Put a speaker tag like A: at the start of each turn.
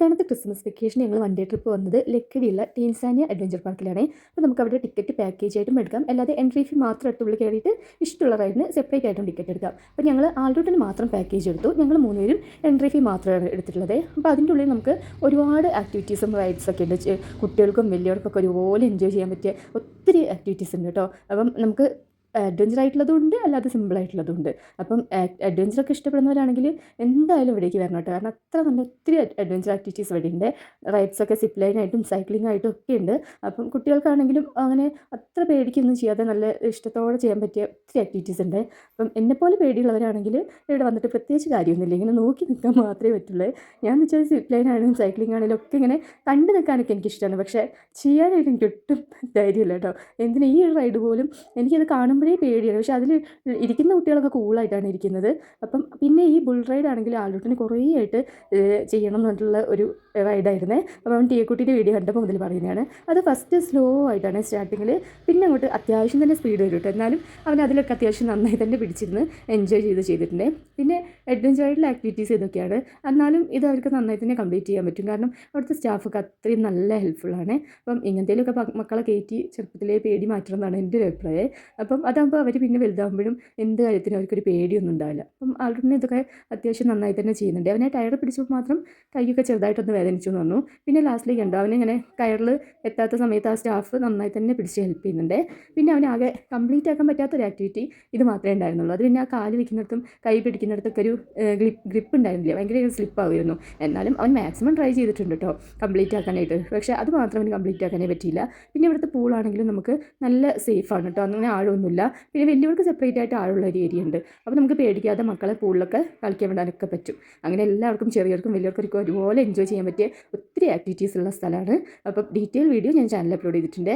A: ഇത്തവണത്തെ Christmas vacation ഞങ്ങൾ one day trip വന്നത് ലക്കിടിയുള്ള ടീൻസാനിയ അഡ്വഞ്ചർ പാർക്കിലാണ്. അപ്പോൾ നമുക്ക് അവിടെ ടിക്കറ്റ് പാക്കേജ് ആയിട്ടും എടുക്കാം, അല്ലാതെ എൻട്രി ഫീ മാത്രം എടുത്തുള്ളിൽ കയറിയിട്ട് ഇഷ്ടമുള്ള റൈഡിന് സെപ്പറേറ്റ് ആയിട്ടും ടിക്കറ്റ് എടുക്കാം. അപ്പോൾ ഞങ്ങൾ ആൾറൂട്ടിന് മാത്രം പാക്കേജ് എടുത്തു. ഞങ്ങൾ 3 പേരും എൻട്രി ഫീ മാത്രമാണ് എടുത്തിട്ടുള്ളത്. അപ്പോൾ അതിൻ്റെ ഉള്ളിൽ നമുക്ക് ഒരുപാട് ആക്ടിവിറ്റീസും റൈഡ്സൊക്കെ ഉണ്ട്. കുട്ടികൾക്കും വലിയവർക്കൊക്കെ ഒരുപോലെ എൻജോയ് ചെയ്യാൻ പറ്റിയ ഒത്തിരി ആക്ടിവിറ്റീസ് ഉണ്ട് കേട്ടോ. അപ്പം നമുക്ക് അഡ്വഞ്ചർ ആയിട്ടുള്ളതുണ്ട്, അല്ലാതെ സിമ്പിളായിട്ടുള്ളതുണ്ട്. അപ്പം അഡ്വഞ്ചറൊക്കെ ഇഷ്ടപ്പെടുന്നവരാണെങ്കിൽ എന്തായാലും ഇവിടേക്ക് വരണം കേട്ടോ. കാരണം അത്ര നല്ല ഒത്തിരി അഡ്വഞ്ചർ ആക്ടിവിറ്റീസ് ഇവിടെ ഉണ്ട്. റൈഡ്സൊക്കെ സിപ്പ് ലൈനായിട്ടും സൈക്ലിംഗ് ആയിട്ടും ഒക്കെ ഉണ്ട്. അപ്പം കുട്ടികൾക്കാണെങ്കിലും അങ്ങനെ അത്ര പേടിക്കൊന്നും ചെയ്യാതെ നല്ല ഇഷ്ടത്തോടെ ചെയ്യാൻ പറ്റിയ ഒത്തിരി ആക്ടിവിറ്റീസ് ഉണ്ട്. അപ്പം എന്നെപ്പോലെ പേടിയുള്ളവരാണെങ്കിൽ ഇവിടെ വന്നിട്ട് പ്രത്യേകിച്ച് കാര്യമൊന്നുമില്ല, ഇങ്ങനെ നോക്കി നിൽക്കാൻ മാത്രമേ പറ്റുള്ളൂ. ഞാൻ എന്ന് വെച്ചാൽ സിപ്പ് ലൈനാണെങ്കിലും സൈക്ലിംഗ് ആണെങ്കിലും ഒക്കെ ഇങ്ങനെ കണ്ടു നിൽക്കാനൊക്കെ എനിക്കിഷ്ടമാണ്. പക്ഷേ ചെയ്യാനായിട്ട് എനിക്ക് ഒട്ടും ധൈര്യമില്ല കേട്ടോ. എന്തിനാ ഈ ഒരു റൈഡ് പോലും എനിക്കത് കാണുമ്പോഴേ പേടിയാണ്. പക്ഷേ അതിൽ ഇരിക്കുന്ന കുട്ടികളൊക്കെ കൂളായിട്ടാണ് ഇരിക്കുന്നത്. അപ്പം പിന്നെ ഈ ബുൾ റൈഡ് ആണെങ്കിൽ ആൾറൂട്ടിന് കുറേ ആയിട്ട് ചെയ്യണം എന്നുള്ള ഒരു റൈഡായിരുന്നേ. അപ്പം ടീയക്കുട്ടിയുടെ വീഡിയോ കണ്ടപ്പോൾ മുതൽ പറയുന്നതാണ്. അത് ഫസ്റ്റ് സ്ലോ ആയിട്ടാണ് സ്റ്റാർട്ടിങ്ങിൽ, പിന്നെ അങ്ങോട്ട് അത്യാവശ്യം തന്നെ സ്പീഡ് വരും കേട്ടോ. എന്നാലും അവൻ അതിലൊക്കെ അത്യാവശ്യം നന്നായി തന്നെ പിടിച്ചിരുന്ന് എൻജോയ് ചെയ്തിട്ടുണ്ട്. പിന്നെ അഡ്വഞ്ചർ ആയിട്ടുള്ള ആക്ടിവിറ്റീസ് ഇതൊക്കെയാണ്. എന്നാലും ഇത് അവർക്ക് നന്നായി തന്നെ കംപ്ലീറ്റ് ചെയ്യാൻ പറ്റും. കാരണം അവിടുത്തെ സ്റ്റാഫൊക്കെ അത്രയും നല്ല ഹെൽപ്ഫുള്ളാണ്. അപ്പം ഇങ്ങനത്തേലൊക്കെ മക്കളെ കയറ്റി ചെറുപ്പത്തിലേ പേടി മാറ്റണം എന്നാണ് എൻ്റെ ഒരു അഭിപ്രായം. അപ്പം അതാകുമ്പോൾ അവർ പിന്നെ വലുതാകുമ്പോഴും എന്ത് കാര്യത്തിനും അവർക്കൊരു പേടിയൊന്നും ഉണ്ടാവില്ല. അപ്പം ആൾറെഡി ഇതൊക്കെ അത്യാവശ്യം നന്നായി തന്നെ ചെയ്യുന്നുണ്ട്. അവനെ ടയർ പിടിച്ചപ്പോൾ മാത്രം കൈയൊക്കെ ചെറുതായിട്ടൊന്ന് വേദനിച്ചു എന്ന് പറഞ്ഞു. പിന്നെ ലാസ്റ്റിലേക്ക് ഉണ്ടോ അവനിങ്ങനെ കയറിൽ എത്താത്ത സമയത്ത് ആ സ്റ്റാഫ് നന്നായി തന്നെ പിടിച്ച് ഹെൽപ്പ് ചെയ്യുന്നുണ്ട്. പിന്നെ അവനാകെ കംപ്ലീറ്റ് ആക്കാൻ പറ്റാത്തൊരു ആക്ടിവിറ്റി ഇത് മാത്രമേ ഉണ്ടായിരുന്നുള്ളൂ. അത് പിന്നെ ആ കാല് വയ്ക്കുന്നിടത്തും കൈ പിടിക്കുന്നിടത്തൊക്കെ ഒരു ഗ്രിപ്പ് ഉണ്ടായിരുന്നില്ല, ഭയങ്കര സ്ലിപ്പാവുമായിരുന്നു. എന്നാലും അവൻ മാക്സിമം ട്രൈ ചെയ്തിട്ടുണ്ട് കേട്ടോ കംപ്ലീറ്റ് ആക്കാനായിട്ട്. പക്ഷേ അത് മാത്രം അവന് കംപ്ലീറ്റ് ആക്കാനേ പറ്റിയില്ല. പിന്നെ ഇവിടുത്തെ പൂളാണെങ്കിലും നമുക്ക് നല്ല സേഫാണ് കേട്ടോ, അങ്ങനെ ആഴമൊന്നുമില്ല. പിന്നെ വലിയവർക്ക് സെപ്പറേറ്റ് ആയിട്ട് ആഴമുള്ള ഒരു ഏരിയ ഉണ്ട്. അപ്പോൾ നമുക്ക് പേടിക്കാതെ മക്കളെ പൂളിലൊക്കെ കളിക്കാൻ വിടാനൊക്കെ പറ്റും. അങ്ങനെ എല്ലാവർക്കും ചെറിയവർക്കും വലിയവർക്കും ഒരുപോലെ എൻജോയ് ചെയ്യാൻ പറ്റിയ ഒത്തിരി ആക്ടിവിറ്റീസ് ഉള്ള സ്ഥലമാണ്. അപ്പം ഡീറ്റെയിൽ വീഡിയോ ഞാൻ ചാനലിൽ അപ്ലോഡ് ചെയ്തിട്ടുണ്ട്.